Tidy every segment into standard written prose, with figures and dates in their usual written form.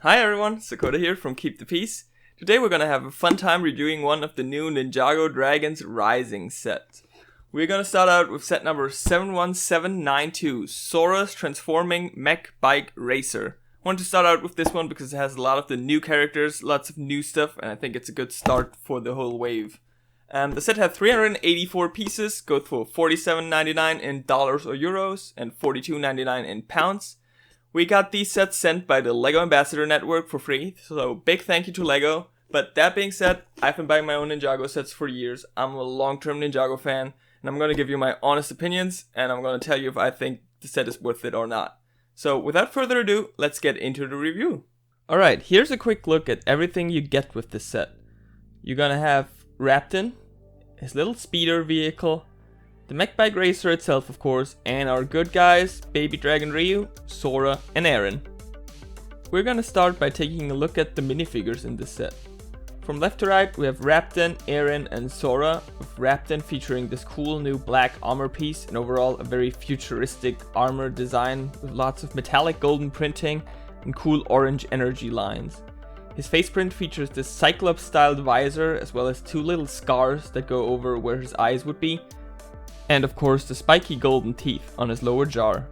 Hi everyone, Sokoda here from Keep the Peace. Today we're gonna have a fun time reviewing one of the new Ninjago Dragons Rising set. We're gonna start out with set number 71792, Sora's Transforming Mech Bike Racer. I wanted to start out with this one because it has a lot of the new characters, lots of new stuff, and I think it's a good start for the whole wave. The set had 384 pieces, goes for $47.99 in dollars or euros, and $42.99 in pounds. We got these sets sent by the LEGO Ambassador Network for free, so big thank you to LEGO. But that being said, I've been buying my own Ninjago sets for years. I'm a long-term Ninjago fan, and I'm going to give you my honest opinions, and I'm going to tell you if I think the set is worth it or not. So without further ado, let's get into the review. Alright, here's a quick look at everything you get with this set. You're going to have Rapton, his little speeder vehicle, the Mech Bike Racer itself, of course, and our good guys, Baby Dragon Riyu, Sora, and Arin. We're gonna start by taking a look at the minifigures in this set. From left to right, we have Rapton, Arin, and Sora, with Rapton featuring this cool new black armor piece and overall a very futuristic armor design with lots of metallic golden printing and cool orange energy lines. His face print features this Cyclops-styled visor as well as two little scars that go over where his eyes would be, and of course the spiky golden teeth on his lower jaw.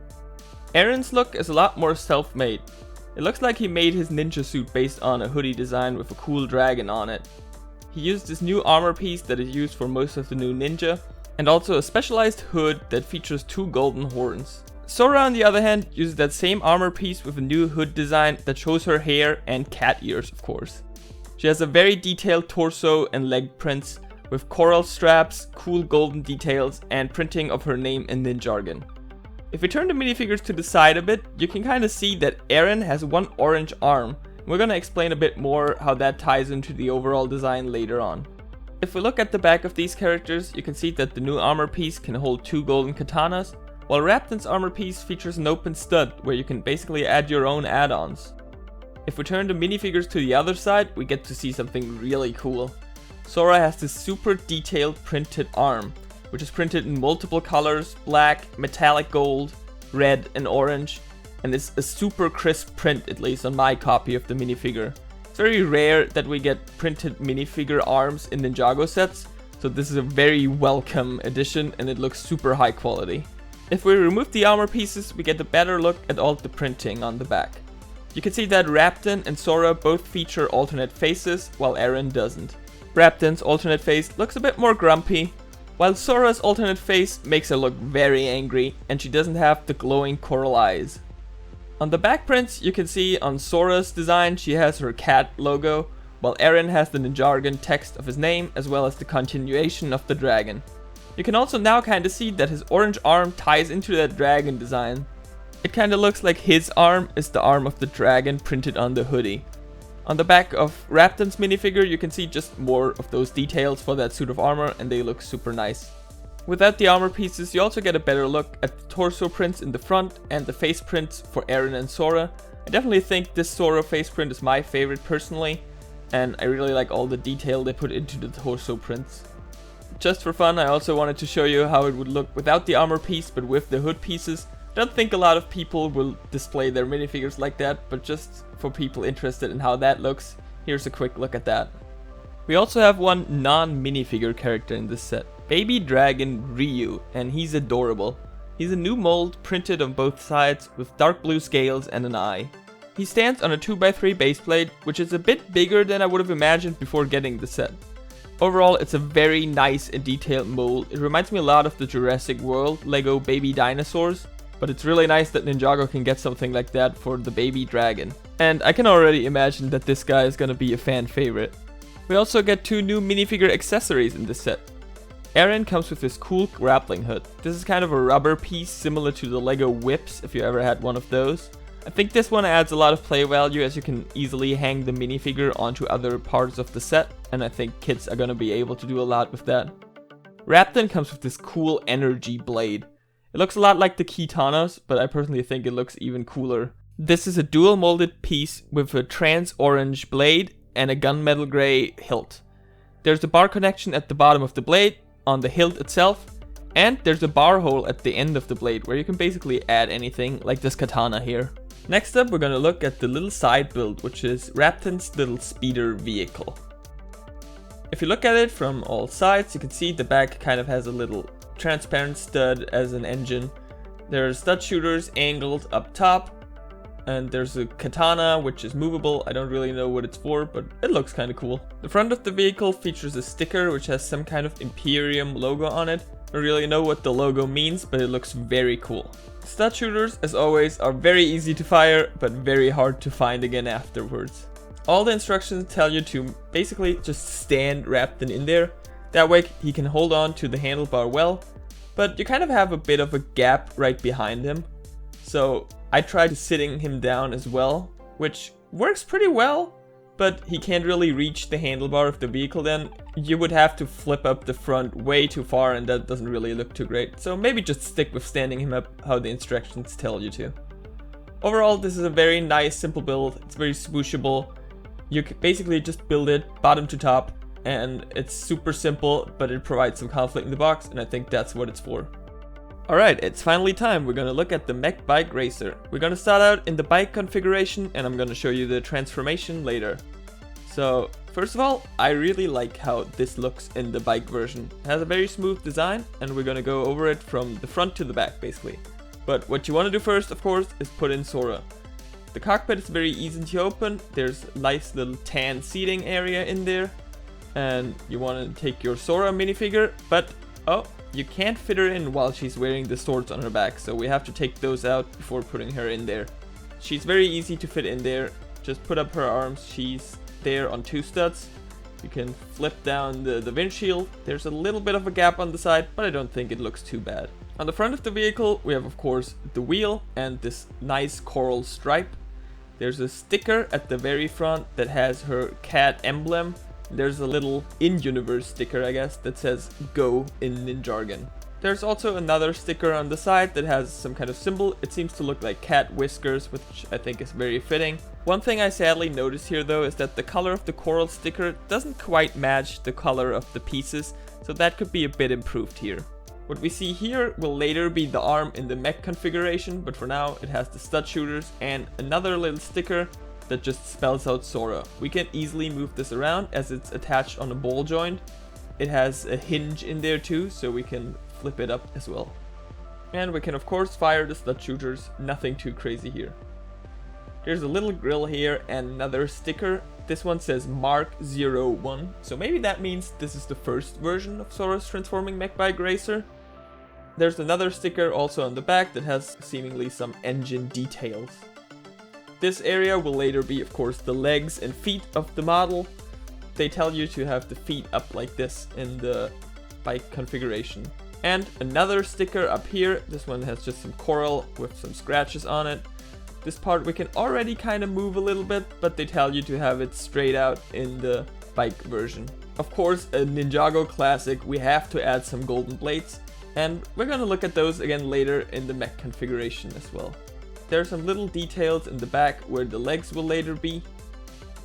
Arin's look is a lot more self-made. It looks like he made his ninja suit based on a hoodie design with a cool dragon on it. He used this new armor piece that is used for most of the new ninja, and also a specialized hood that features two golden horns. Sora, on the other hand, uses that same armor piece with a new hood design that shows her hair and cat ears, of course. She has a very detailed torso and leg prints, with coral straps, cool golden details, and printing of her name in Ninjargon. If we turn the minifigures to the side a bit, you can kind of see that Arin has one orange arm. We're gonna explain a bit more how that ties into the overall design later on. If we look at the back of these characters, you can see that the new armor piece can hold two golden katanas, while Rapton's armor piece features an open stud where you can basically add your own add-ons. If we turn the minifigures to the other side, we get to see something really cool. Sora has this super detailed printed arm, which is printed in multiple colors, black, metallic gold, red, and orange, and it's a super crisp print, at least on my copy of the minifigure. It's very rare that we get printed minifigure arms in Ninjago sets, so this is a very welcome addition and it looks super high quality. If we remove the armor pieces, we get a better look at all the printing on the back. You can see that Rapton and Sora both feature alternate faces, while Arin doesn't. Rapton's alternate face looks a bit more grumpy, while Sora's alternate face makes her look very angry, and she doesn't have the glowing coral eyes. On the back prints, you can see on Sora's design she has her cat logo, while Arin has the Ninjargon text of his name as well as the continuation of the dragon. You can also now kinda see that his orange arm ties into that dragon design. It kinda looks like his arm is the arm of the dragon printed on the hoodie. On the back of Rapton's minifigure, you can see just more of those details for that suit of armor, and they look super nice. Without the armor pieces, you also get a better look at the torso prints in the front and the face prints for Arin and Sora. I definitely think this Sora face print is my favorite personally, and I really like all the detail they put into the torso prints. Just for fun, I also wanted to show you how it would look without the armor piece, but with the hood pieces. I don't think a lot of people will display their minifigures like that, but just for people interested in how that looks, here's a quick look at that. We also have one non-minifigure character in this set, Baby Dragon Riyu, and he's adorable. He's a new mold printed on both sides with dark blue scales and an eye. He stands on a 2x3 base plate, which is a bit bigger than I would have imagined before getting the set. Overall, it's a very nice and detailed mold. It reminds me a lot of the Jurassic World LEGO baby dinosaurs. But it's really nice that Ninjago can get something like that for the baby dragon. And I can already imagine that this guy is gonna be a fan favorite. We also get two new minifigure accessories in this set. Arin comes with this cool grappling hood. This is kind of a rubber piece similar to the LEGO whips if you ever had one of those. I think this one adds a lot of play value as you can easily hang the minifigure onto other parts of the set, and I think kids are gonna be able to do a lot with that. Rapton comes with this cool energy blade. It looks a lot like the Kitanas, but I personally think it looks even cooler. This is a dual molded piece with a trans orange blade and a gunmetal gray hilt. There's a bar connection at the bottom of the blade, on the hilt itself, and there's a bar hole at the end of the blade where you can basically add anything like this katana here. Next up, we're gonna look at the little side build, which is Raptons' little speeder vehicle. If you look at it from all sides, you can see the back kind of has a little transparent stud as an engine. There are stud shooters angled up top, and there's a katana which is movable. I don't really know what it's for, but it looks kind of cool. The front of the vehicle features a sticker which has some kind of Imperium logo on it. I don't really know what the logo means, but it looks very cool. Stud shooters, as always, are very easy to fire, but very hard to find again afterwards. All the instructions tell you to basically just stand Rapton in there. That way he can hold on to the handlebar well, but you kind of have a bit of a gap right behind him. So I tried sitting him down as well, which works pretty well, but he can't really reach the handlebar of the vehicle then. You would have to flip up the front way too far, and that doesn't really look too great. So maybe just stick with standing him up how the instructions tell you to. Overall, this is a very nice, simple build. It's very swooshable. You can basically just build it bottom to top, and it's super simple, but it provides some conflict in the box, and I think that's what it's for. Alright, it's finally time. We're gonna look at the Mech Bike Racer. We're gonna start out in the bike configuration, and I'm gonna show you the transformation later. So, first of all, I really like how this looks in the bike version. It has a very smooth design, and we're gonna go over it from the front to the back, basically. But what you wanna do first, of course, is put in Sora. The cockpit is very easy to open. There's a nice little tan seating area in there. And you wanna take your Sora minifigure, but oh, you can't fit her in while she's wearing the swords on her back, so we have to take those out before putting her in there. She's very easy to fit in there. Just put up her arms. She's there on 2 studs. You can flip down the windshield. There's a little bit of a gap on the side, but I don't think it looks too bad. On the front of the vehicle, we have of course the wheel and this nice coral stripe. There's a sticker at the very front that has her cat emblem. There's a little in-universe sticker, I guess, that says "Go" in Ninjago. There's also another sticker on the side that has some kind of symbol. It seems to look like cat whiskers, which I think is very fitting. One thing I sadly noticed here though is that the color of the coral sticker doesn't quite match the color of the pieces, so that could be a bit improved here. What we see here will later be the arm in the mech configuration, but for now it has the stud shooters and another little sticker that just spells out Sora. We can easily move this around as it's attached on a ball joint. It has a hinge in there too, so we can flip it up as well. And we can of course fire the stud shooters, nothing too crazy here. There's a little grill here and another sticker. This one says Mark 01, so maybe that means this is the first version of Sora's transforming Mech Bike Racer. There's another sticker also on the back that has seemingly some engine details. This area will later be, of course, the legs and feet of the model. They tell you to have the feet up like this in the bike configuration. And another sticker up here. This one has just some coral with some scratches on it. This part we can already kind of move a little bit, but they tell you to have it straight out in the bike version. Of course, a Ninjago classic, we have to add some golden blades. And we're gonna look at those again later in the mech configuration as well. There are some little details in the back where the legs will later be,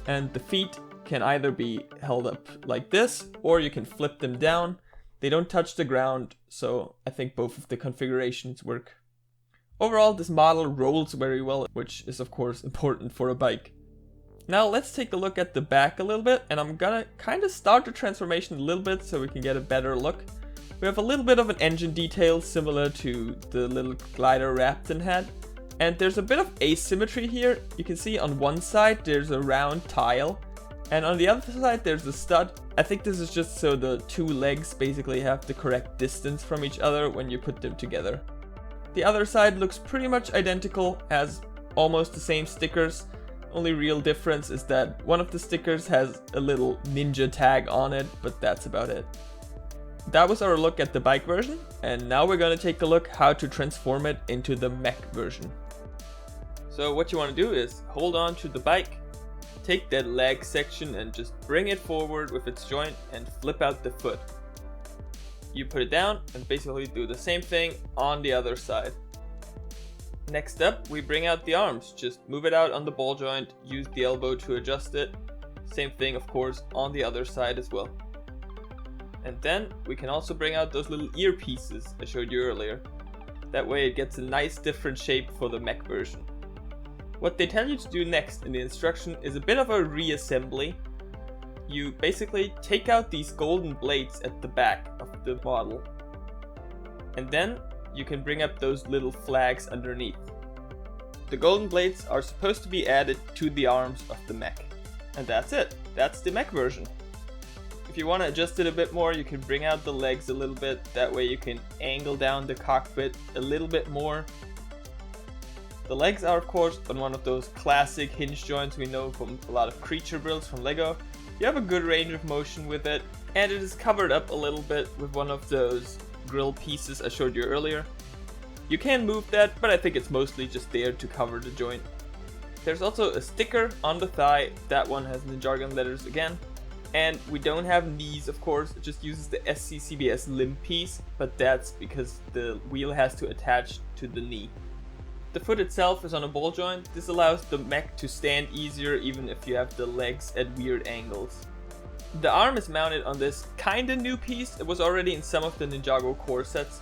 and the feet can either be held up like this, or you can flip them down. They don't touch the ground, so I think both of the configurations work. Overall, this model rolls very well, which is of course important for a bike. Now let's take a look at the back a little bit, and I'm gonna kind of start the transformation a little bit so we can get a better look. We have a little bit of an engine detail similar to the little glider Rapton had. And there's a bit of asymmetry here. You can see on one side there's a round tile, and on the other side there's a stud. I think this is just so the 2 legs basically have the correct distance from each other when you put them together. The other side looks pretty much identical, has almost the same stickers. Only real difference is that one of the stickers has a little ninja tag on it, but that's about it. That was our look at the bike version, and now we're gonna take a look how to transform it into the mech version. So what you want to do is hold on to the bike, take that leg section and just bring it forward with its joint and flip out the foot. You put it down and basically do the same thing on the other side. Next up, we bring out the arms. Just move it out on the ball joint, use the elbow to adjust it. Same thing of course on the other side as well. And then we can also bring out those little ear pieces I showed you earlier. That way it gets a nice different shape for the mech version. What they tell you to do next in the instruction is a bit of a reassembly. You basically take out these golden blades at the back of the model. And then you can bring up those little flags underneath. The golden blades are supposed to be added to the arms of the mech. And that's it. That's the mech version. If you want to adjust it a bit more, you can bring out the legs a little bit. That way you can angle down the cockpit a little bit more. The legs are of course on one of those classic hinge joints we know from a lot of creature builds from LEGO. You have a good range of motion with it, and it is covered up a little bit with one of those grill pieces I showed you earlier. You can move that, but I think it's mostly just there to cover the joint. There's also a sticker on the thigh. That one has Ninjago letters again. And we don't have knees, of course. It just uses the SCCBS limb piece, but that's because the wheel has to attach to the knee. The foot itself is on a ball joint. This allows the mech to stand easier even if you have the legs at weird angles. The arm is mounted on this kinda new piece. It was already in some of the Ninjago core sets.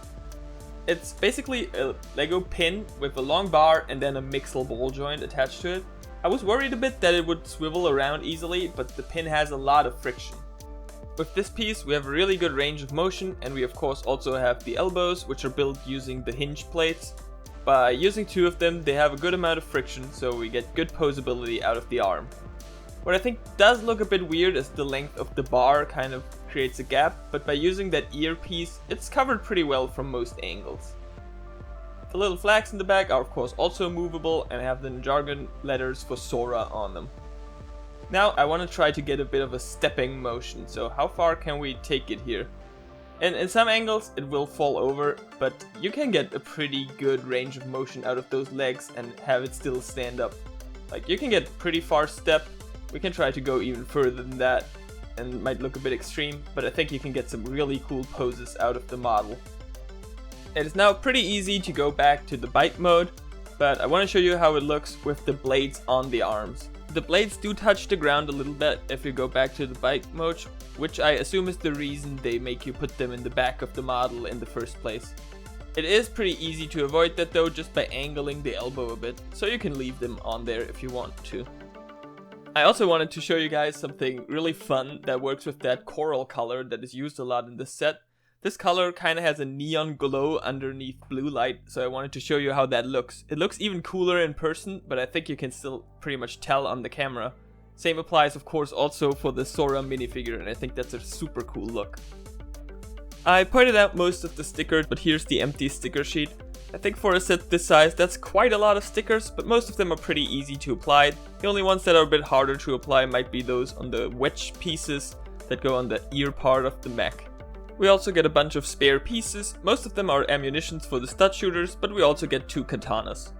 It's basically a LEGO pin with a long bar and then a mixel ball joint attached to it. I was worried a bit that it would swivel around easily, but the pin has a lot of friction. With this piece we have a really good range of motion, and we of course also have the elbows, which are built using the hinge plates. By using two of them, they have a good amount of friction, so we get good posability out of the arm. What I think does look a bit weird is the length of the bar kind of creates a gap, but by using that earpiece, it's covered pretty well from most angles. The little flags in the back are of course also movable and have the Ninjago letters for Sora on them. Now I want to try to get a bit of a stepping motion, so how far can we take it here? And in some angles it will fall over, but you can get a pretty good range of motion out of those legs and have it still stand up. Like, you can get pretty far step. We can try to go even further than that, and it might look a bit extreme, but I think you can get some really cool poses out of the model. It is now pretty easy to go back to the bike mode, but I want to show you how it looks with the blades on the arms. The blades do touch the ground a little bit if you go back to the bike mode, which I assume is the reason they make you put them in the back of the model in the first place. It is pretty easy to avoid that though, just by angling the elbow a bit, so you can leave them on there if you want to. I also wanted to show you guys something really fun that works with that coral color that is used a lot in this set. This color kind of has a neon glow underneath blue light, so I wanted to show you how that looks. It looks even cooler in person, but I think you can still pretty much tell on the camera. Same applies of course also for the Sora minifigure, and I think that's a super cool look. I pointed out most of the stickers, but here's the empty sticker sheet. I think for a set this size that's quite a lot of stickers, but most of them are pretty easy to apply. The only ones that are a bit harder to apply might be those on the wedge pieces that go on the ear part of the mech. We also get a bunch of spare pieces. Most of them are ammunitions for the stud shooters, but we also get 2 katanas.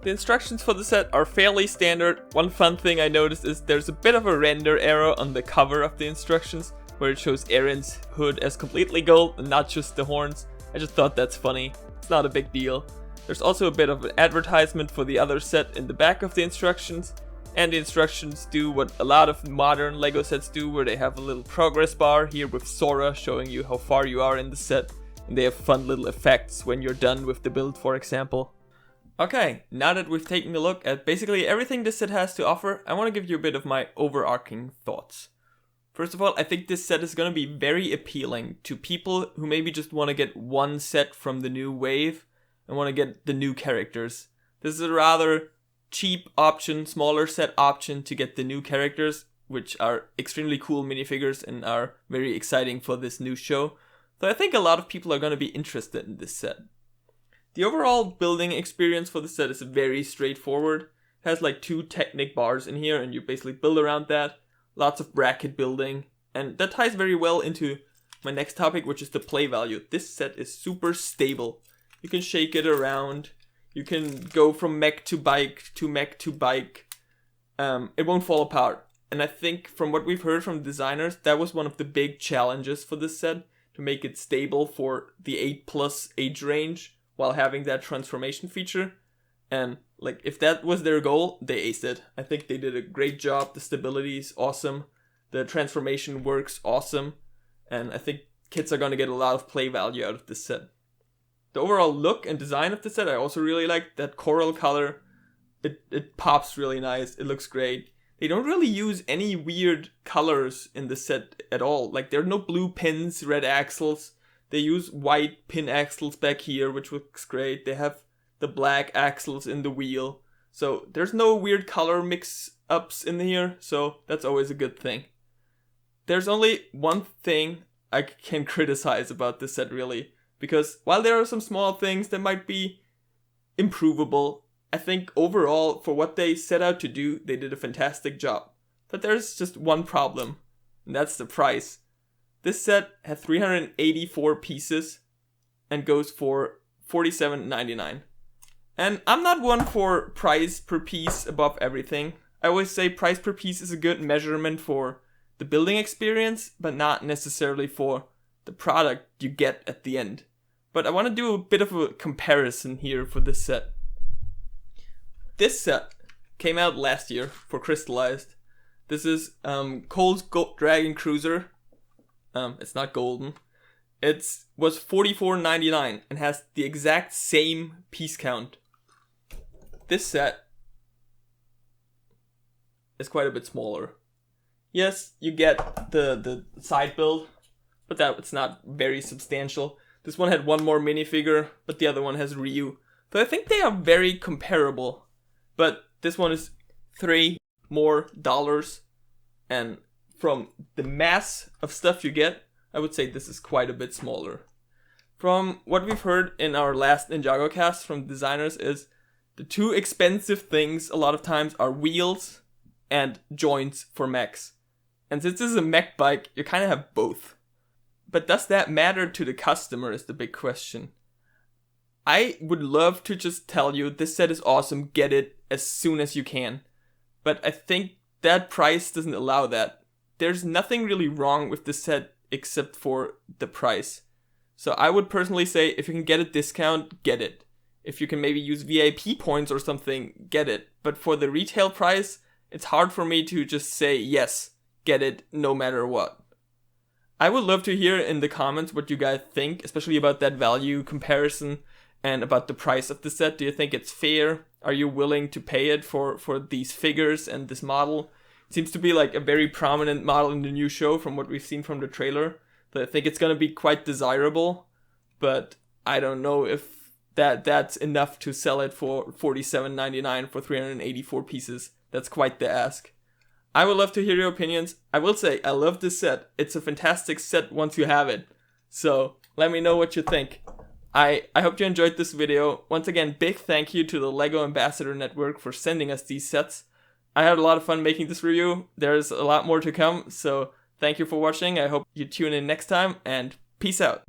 The instructions for the set are fairly standard. One fun thing I noticed is there's a bit of a render error on the cover of the instructions, where it shows Arin's hood as completely gold and not just the horns. I just thought that's funny. It's not a big deal. There's also a bit of an advertisement for the other set in the back of the instructions. And the instructions do what a lot of modern LEGO sets do, where they have a little progress bar here with Sora showing you how far you are in the set. And they have fun little effects when you're done with the build, for example. Okay, now that we've taken a look at basically everything this set has to offer, I want to give you a bit of my overarching thoughts. First of all, I think this set is going to be very appealing to people who maybe just want to get one set from the new wave and want to get the new characters. This is a rather cheap option, smaller set option to get the new characters, which are extremely cool minifigures and are very exciting for this new show. So I think a lot of people are going to be interested in this set. The overall building experience for the set is very straightforward. It has like 2 Technic bars in here and you basically build around that. Lots of bracket building, and that ties very well into my next topic, which is the play value. This set is super stable. You can shake it around. You can go from mech to bike to mech to bike. It won't fall apart. And I think from what we've heard from designers, that was one of the big challenges for this set, to make it stable for the 8+ age range while having that transformation feature. And like, if that was their goal, they aced it. I think they did a great job. The stability is awesome. The transformation works awesome. And I think kids are going to get a lot of play value out of this set. The overall look and design of the set I also really like. That coral color it pops really nice. It looks great. They don't really use any weird colors in the set at all. Like, there are no blue pins, red axles. They use white pin axles back here, which looks great. They have the black axles in the wheel. So there's no weird color mix-ups in here, so that's always a good thing. There's only one thing I can criticize about this set, really. Because while there are some small things that might be improvable, I think overall, for what they set out to do, they did a fantastic job. But there's just one problem, and that's the price. This set has 384 pieces and goes for $47.99. And I'm not one for price per piece above everything. I always say price per piece is a good measurement for the building experience, but not necessarily for the product you get at the end. But I want to do a bit of a comparison here for this set. This set came out last year for Crystallized. This is Cole's Dragon Cruiser. It's not golden. It was $44.99 and has the exact same piece count. This set is quite a bit smaller. Yes, you get the side build, but it's not very substantial. This one had one more minifigure, but the other one has Ryu. So I think they are very comparable. But this one is $3 more. And from the mass of stuff you get, I would say this is quite a bit smaller. From what we've heard in our last Ninjago cast from designers is the two expensive things a lot of times are wheels and joints for mechs. And since this is a mech bike, you kind of have both. But does that matter to the customer is the big question. I would love to just tell you this set is awesome, get it as soon as you can. But I think that price doesn't allow that. There's nothing really wrong with this set except for the price. So I would personally say if you can get a discount, get it. If you can maybe use VIP points or something, get it. But for the retail price, it's hard for me to just say yes, get it no matter what. I would love to hear in the comments what you guys think, especially about that value comparison and about the price of the set. Do you think it's fair? Are you willing to pay it for these figures and this model? It seems to be like a very prominent model in the new show from what we've seen from the trailer. So I think it's going to be quite desirable, but I don't know if that's enough to sell it for $47.99 for 384 pieces. That's quite the ask. I would love to hear your opinions. I will say, I love this set. It's a fantastic set once you have it. So, let me know what you think. I hope you enjoyed this video. Once again, big thank you to the LEGO Ambassador Network for sending us these sets. I had a lot of fun making this review. There's a lot more to come, so thank you for watching. I hope you tune in next time, and peace out.